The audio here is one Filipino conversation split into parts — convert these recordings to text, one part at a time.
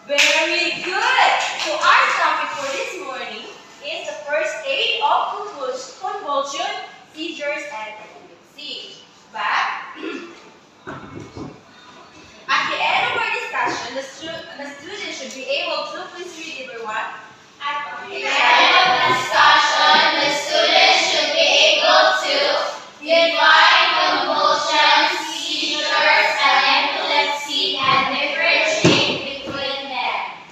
Very good! So our topic for this morning is the first aid of convulsion, seizures, and epilepsy. But at the end of our discussion, the students should be able to please read everyone. At the end of the discussion, the students should be able to define convulsions, seizures, and epilepsy and differentiate between them.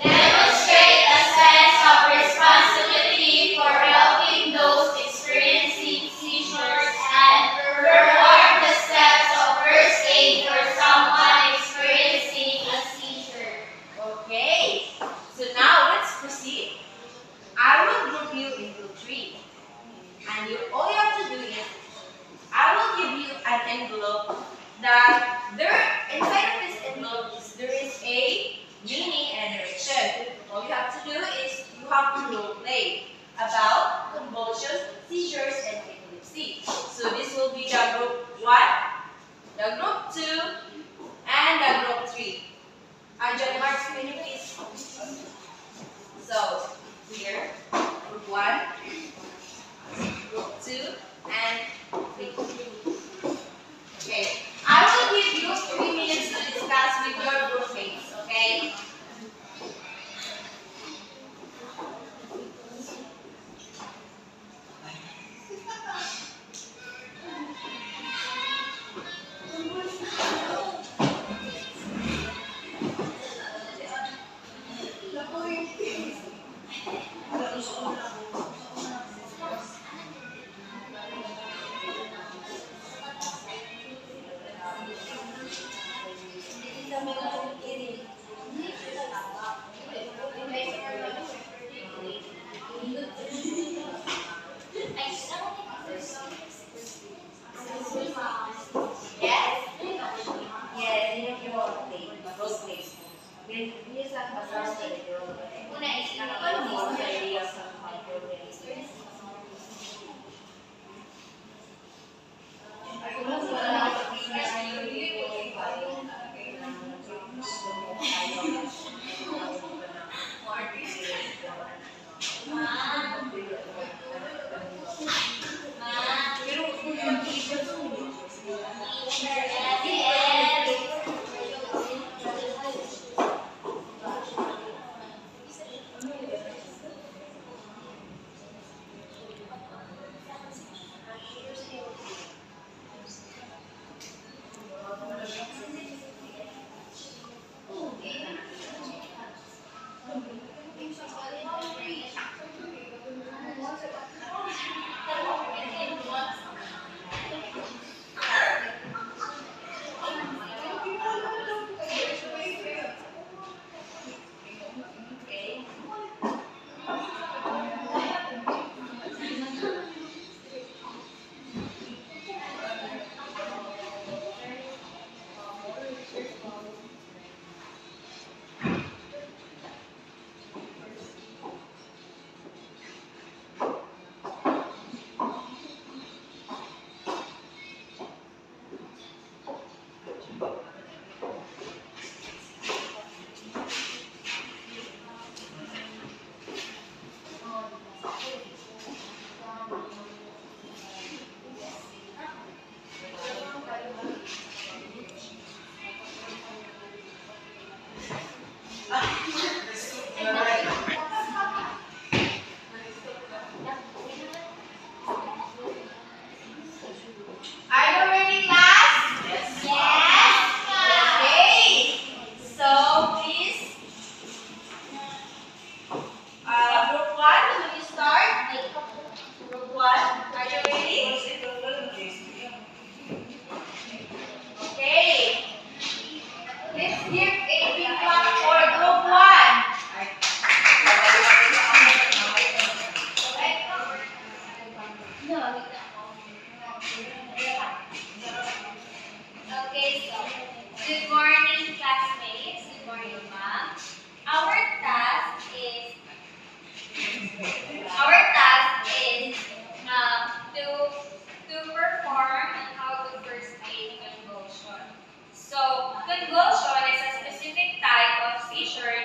Demonstrate a sense of responsibility for helping those experiencing seizures and perform the steps of first aid for someone experiencing a seizure. Okay, so now let's proceed. I will group you into three. And all you have to do is, I will give you an envelope that inside of this envelope there is a meaning and direction. All you have to do is you have to role play about convulsions, seizures, and epilepsy. So this will be the group 1, the group 2, and the group 3. John Marks, can you please? So here, group 1, group 2, and 3. Okay. I will give you 3 minutes to discuss with your group mates, okay? Good morning, classmates. Good morning, ma'am. Our task is to perform on how to first aid convulsion. So convulsion is a specific type of seizure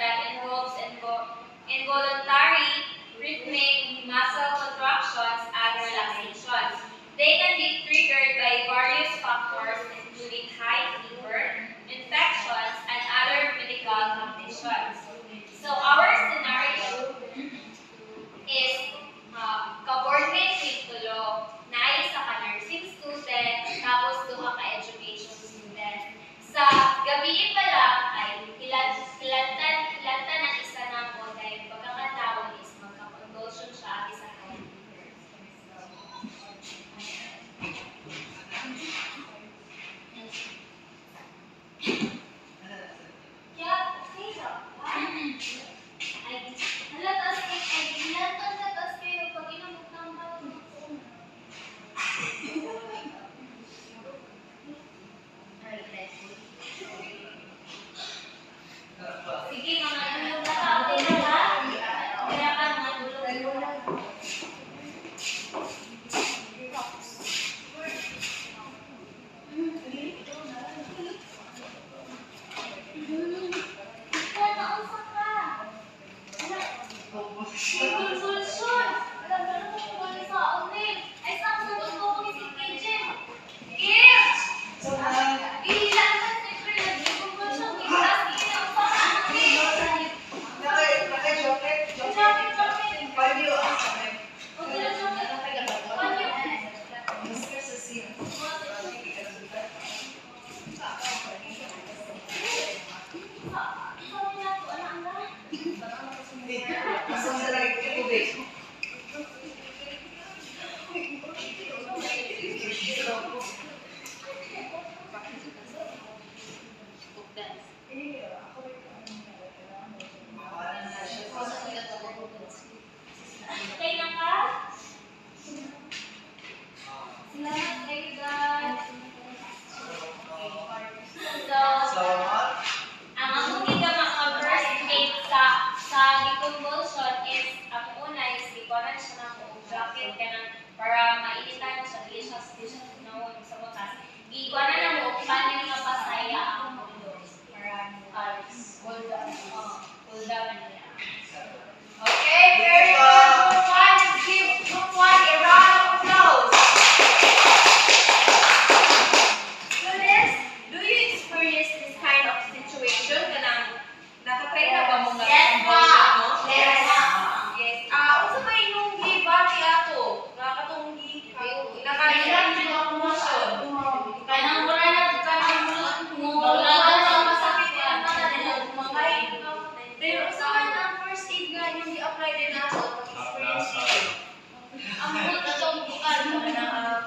Pull down niya. Okay, very good. Group 1, let's give Group 1 a round of applause. Students, do you experience this kind of situation? Nakatry na ba mong nag-convulsion, no? Yes. Yes. Unsa ba inyong gibati ato? Nakatong Kanang wala na masakit yan na nila kumangay. Pero saan ang first aid nga yung i-apply din nato? ang mga katong bukan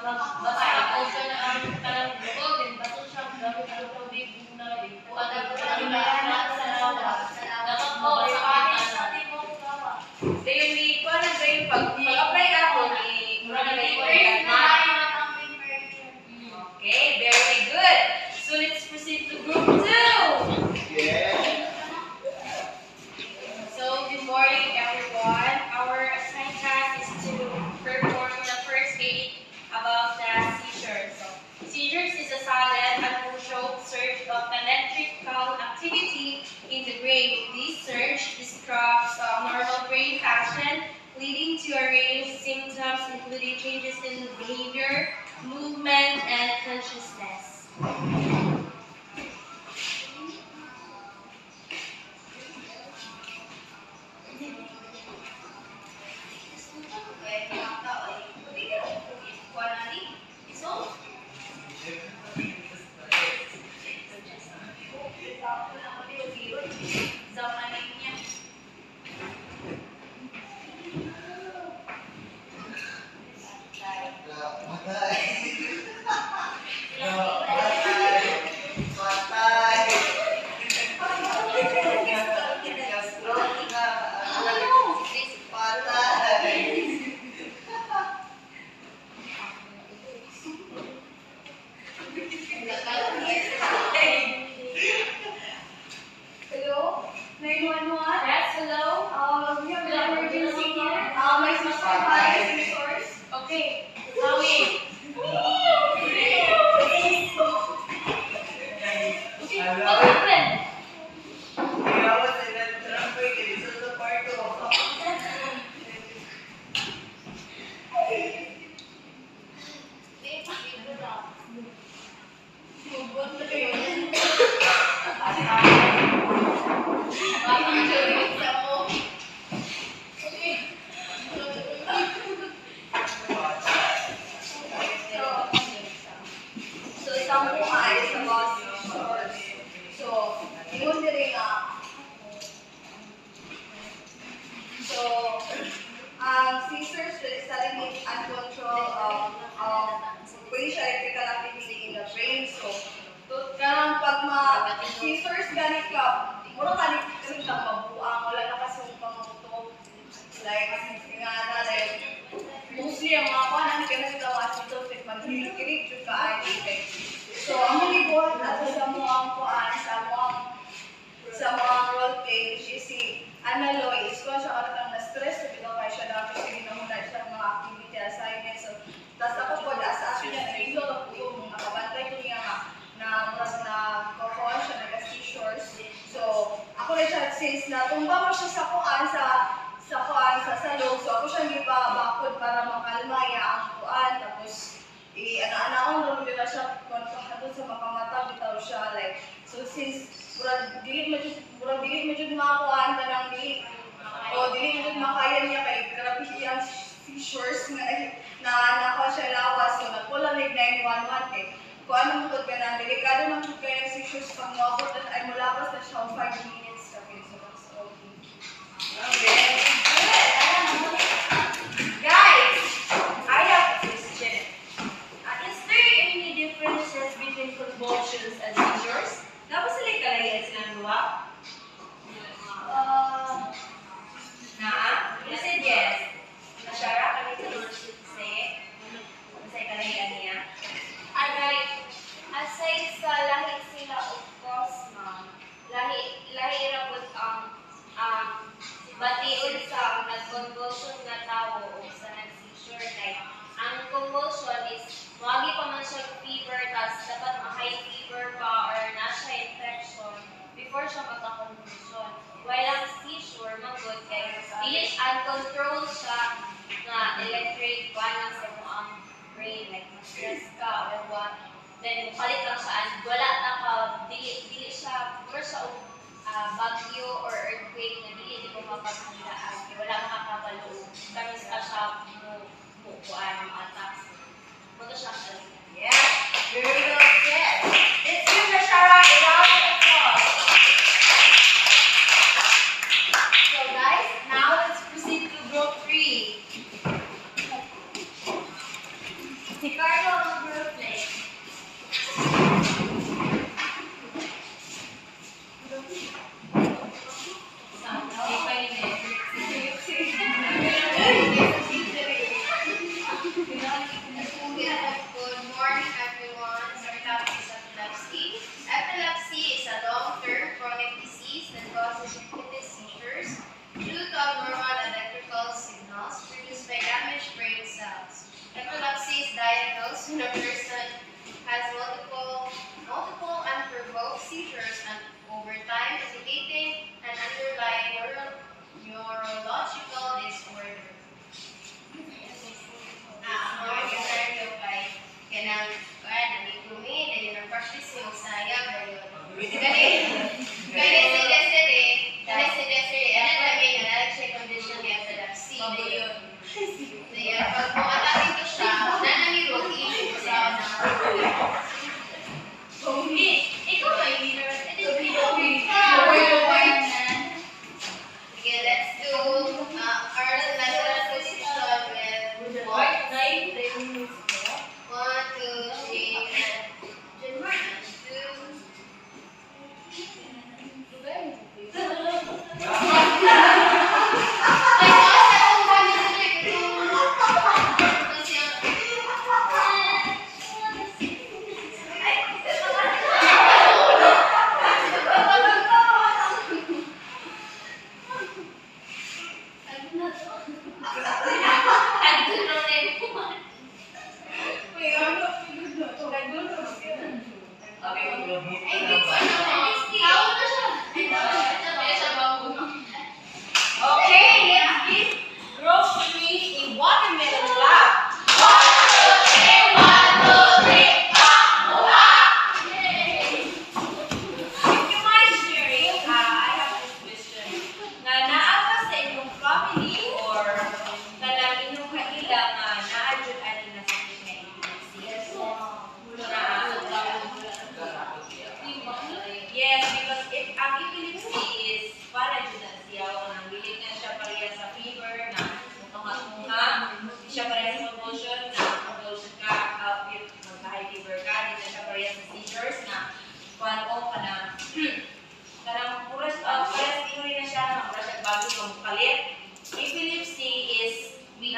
basta ako sa ang kanang buko din bato siya gamit ang tubig na buwan sa lawas. Dapat mo sa Daily, kung ano dayon pag-apply ako ni Okay, very good. So let's proceed to group 2. So good morning everyone. Our assigned task is to perform the first aid about the seizures. So, seizures is a sudden, uncontrolled surge of electrical activity in the brain. This surge disrupts normal brain action, leading to a range of symptoms including changes in behavior, movement, and consciousness. Hello? 911? Yes, hello? We have an emergency here. My sister has seizures. Okay. Howie. What happened? So, isang buhay sa mga seizures. So, yun din nga. So, ang seizures is sudden uncontrolled facial electrical activity in the brain. So, karang pag seizures ganit ka, mura ka rin kang mabuang, wala na kasi pangutok. Like, nga na, like, mostly ang mga kanan, kaya sa hospital, mag-kinig yung ka-ay. So, ang malibuhat ato sa mga kuan, sa mga role-play, which is si Ana Lois, kung siya karatang na-stress, so bitaw kayo siya dati, sige na muna siya mga activity assignment. So, tapos ako po, sa akin niya, nag-ilo na po yung nakabantay ko niya na muras na kukuha siya, nag-seizures. So, ako rin siya, since natumba mo siya sa kuan, sa salog, so ako siya bakod para makalma niya ang kuan, tapos ana-anaon ron nila siya kontakado sa makamata bitaw siya like so since murag dili medyo makuan tanang dili medyo makaya niya kay grabe siya seizures na nako siya lawas so nagpula nig 911 kay kung ano mo ka na delikado man jud kay seizures pag moabot at ay mulapas na siya 5 minutes sa so that's okay. Guys, I have a question. Is there any differences between convulsions and seizures? Dapat sila kalayan silang dua? You said yes. Nashara, can you say it? Masay kalayan niya? Aside sa lahi sila of course ma'am. Lahi confusion. While ang seizure, magod kay dili uncontrolled siya na electric one sa mo ang brain, like stress ka or what. Then, palit lang siya and wala na ka, dili siya, or siya bagyo or earthquake na dili mo mapaghandaan. Kaya wala makakabalo. Kamis ka siya mukuan ng attacks. Punta siya sa Yeah, very well said. Let's give Nashara a round of applause. So guys, now let's proceed to group 3. Ricardo on group play. Good morning, everyone. So our topic is epilepsy. Epilepsy is a long-term chronic disease that causes repeated seizures due to abnormal electrical signals produced by damaged brain cells. Epilepsy is diagnosed when a person has multiple unprovoked seizures and over time indicating an underlying neurological disorder. Mga scenario kay kanang nangikumi, na yun ang practice yung sayang, na yun. Kaya si Desiree, ano namin na siya condition ni epilepsy, na yun. Na yun, pag makatake ko siya, nananirog issue sa ikaw ba yung leader? Okay, let's do our natural position with 1, 2, 3, and Okay, let's give group 3 a watermelon clap. 1, 2, 3, clap. If you mind sharing, I have this question. Na naapa sa inyong family or kanang inyong kailang na-adjud ani na sakit nga epilepsy? Yes, because if ang epilepsy is para dyan na siya, ang bilig na siya pareha sa fever, na tunga-tunga, di siya pareha sa convulsion, na convulsion ka, if magka-high fever ka, di na siya pareha sa seizures, na paano ka na, kanang puras, pareha sa inuri na siya, na puras siya bago kang kalit. Epilepsy is, like,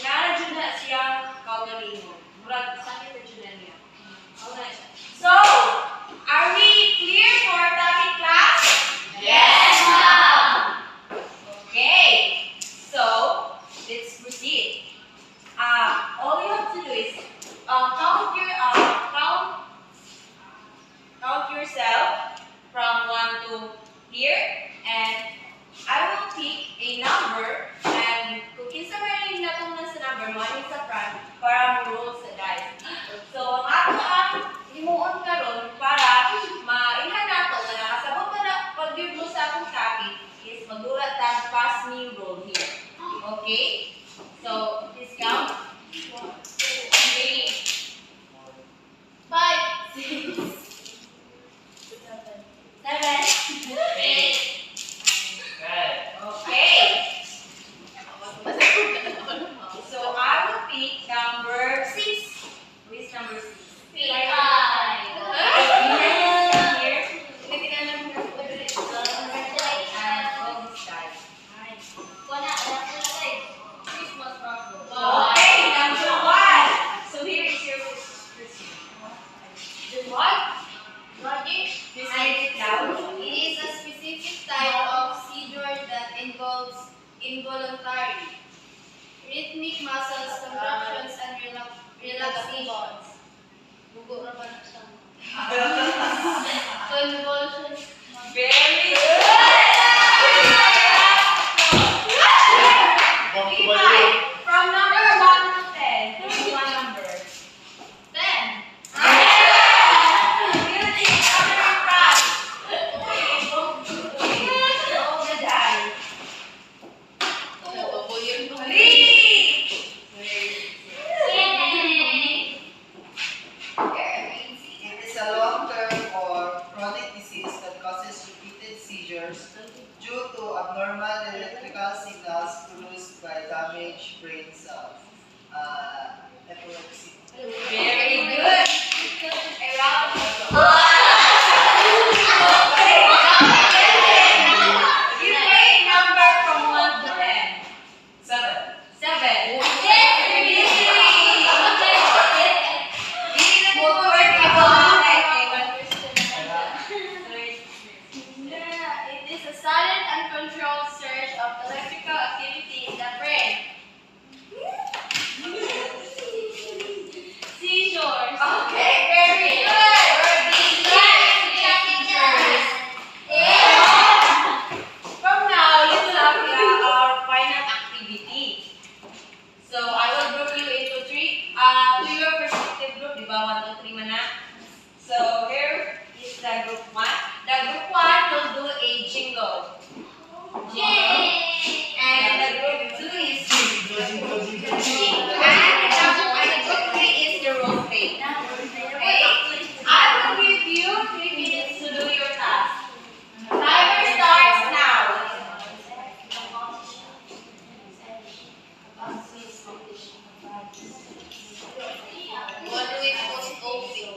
na-adjud na siya, kaugalingon. Murag, sakit na dyan na niya. So, are we clear for our topic, class? Yes, ma'am. Okay. So, let's proceed. All you have to do is count yourself from 1 to here, and I will pick a number, and kung kinsa man yung natungnan sa number, mo ani sa front para mo roll sa dice. So, ang ato ang himuon karon para mainhan nato na nakasabot pa na pag-give mo sa akong topic is magdulat tag pass me roll here. Okay? So, please count. 1, 2, 3, 5, 6, 7, 8. Okay. So I will pick number 6. Who is number 6? Okay, number 1. So here is your question. What? It is a specific type of seizure that involves involuntary, rhythmic muscle contractions and relaxations. Convulsion. Very good! P5, from number 1 to 10, choose one number. 10. Beauty, other prize. Roll the dice. 3. It is a long-term or chronic disease that causes repeated seizures due to abnormal electrical signals produced by damaged brain cells. Epilepsy. Very good. Around. You rate number from 1 to 10. 7. 7. It is a sudden uncontrolled surge of electrical activity in the brain. Seizures. Okay, very good. From now, let's have our final activity. So, I will group you into 3. To your respective group, di ba? 1, 2, 3 man na. So, here is the group 1. The group 1 will do a jingle. And the group 2 is and the group 3 is the role play. Okay? I will give you 3 minutes to do your task. Timer starts now. What do we post open?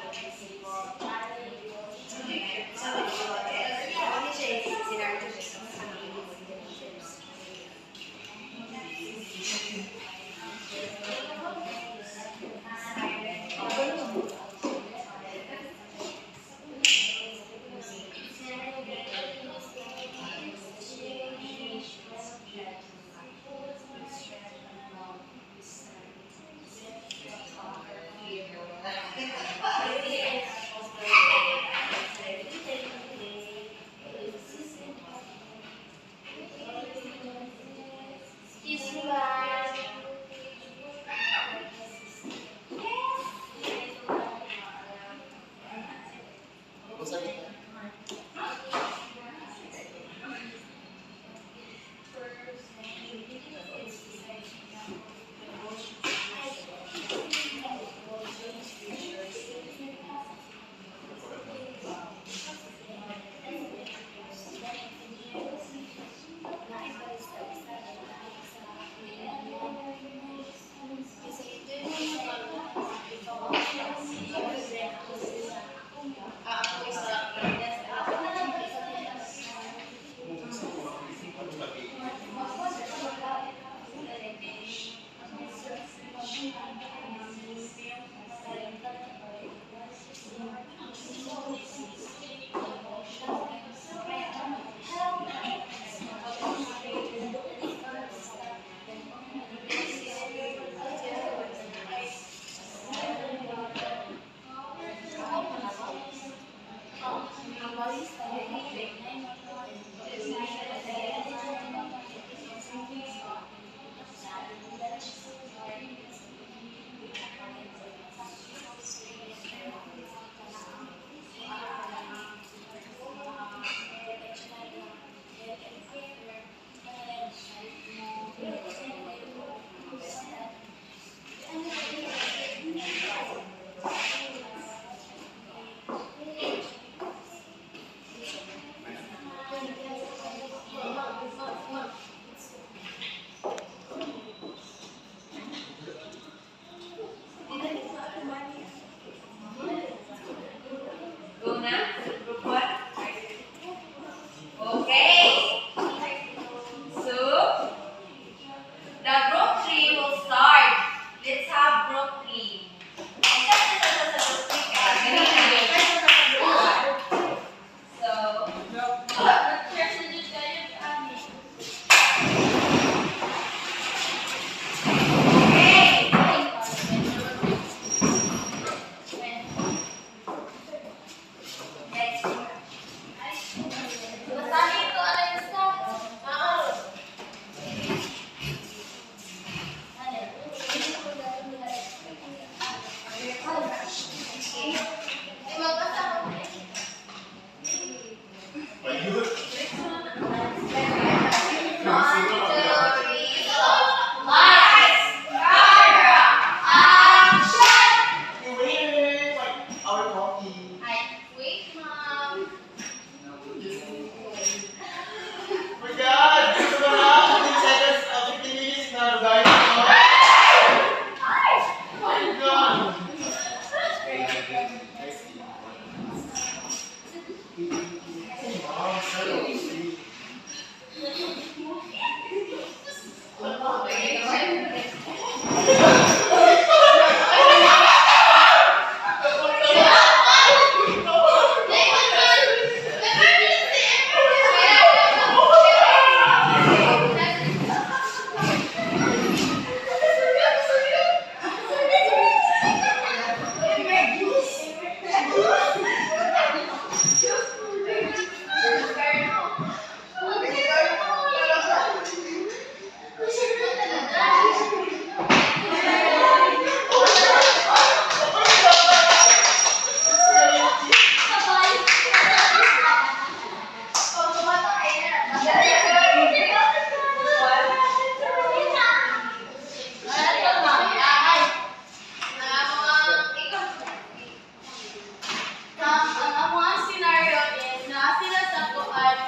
Ang mga scenario is na sila sa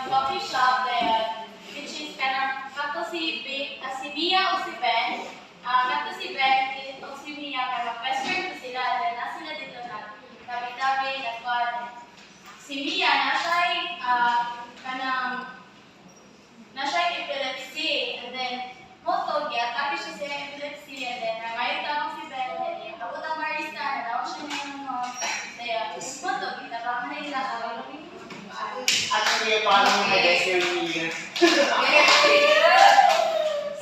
coffee shop there, which is kanang kato si Mia o si Ben. Kato si Ben o si Mia kaya best friend ko sila. Then na sila dito na tabi-tabi na kuwan. Si Mia na siya'y kanang na siya'y epilepsy. And then moto tapi siya sa epilepsy. And then ngayon tawag si Ben. And then ako ang barista na daw siya na yung moto kita ba na nila Ano niya paano mo na-guess yung year?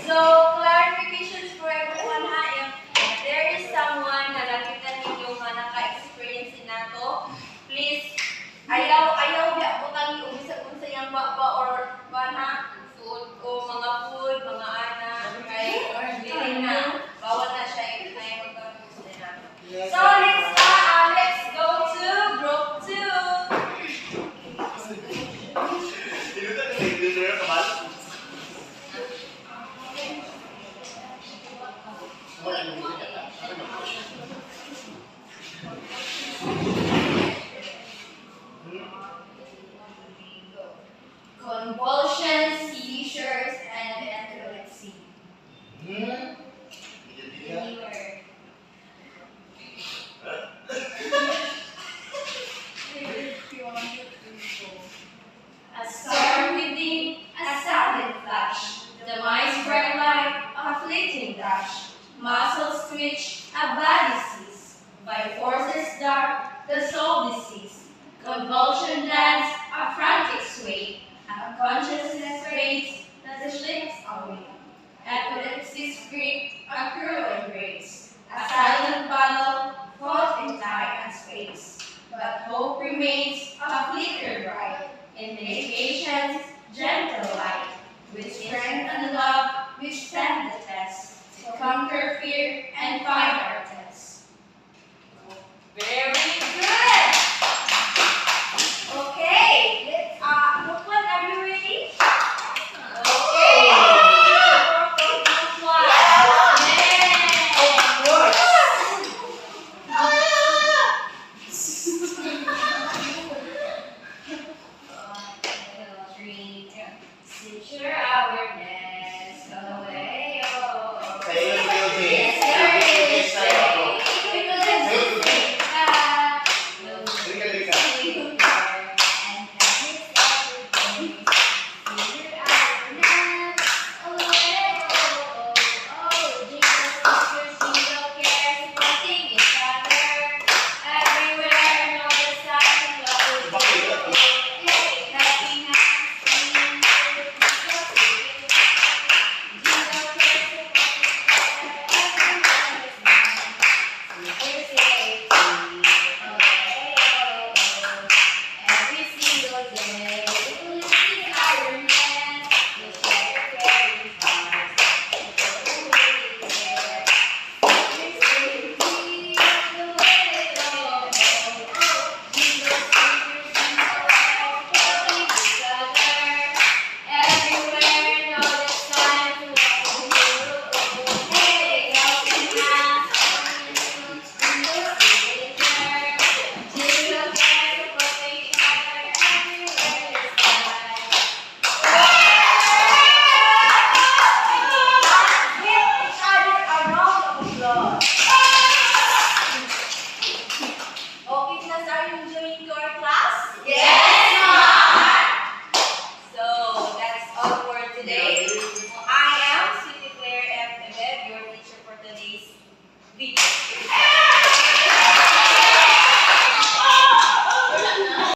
So, clarifications for everyone ha. If there is someone na nakita ninyo nga naka-experience na to, please, ayaw butang yung bisa-unsa yung baba or ha, food o mga food, mga anak, kay dili na, bawal na siya yung tayo magkakos na. So, let's go to group 2. Inutan na yung dinner kabalo. Convulsions, seizures, and epilepsy. Anywhere. A storm within, a sudden flash, the mind's bright light, a fleeting dash, muscles twitch, a body seize, by forces dark, the soul disease, convulsion dance, a frantic sway, a consciousness fades, that slips away, epilepsy's grip, a cruel embrace, a silent battle, fought in time and space, but hope remains, a flicker bright, in patience, gentle light, with strength and love, we stand the test, to conquer fear and find our test. Very good! Okay, let's, group 1, are you ready? Okay. Group 1. Seizure awareness, away, oh. Sa'yo yung building. Yes, sir. Halika, halika. And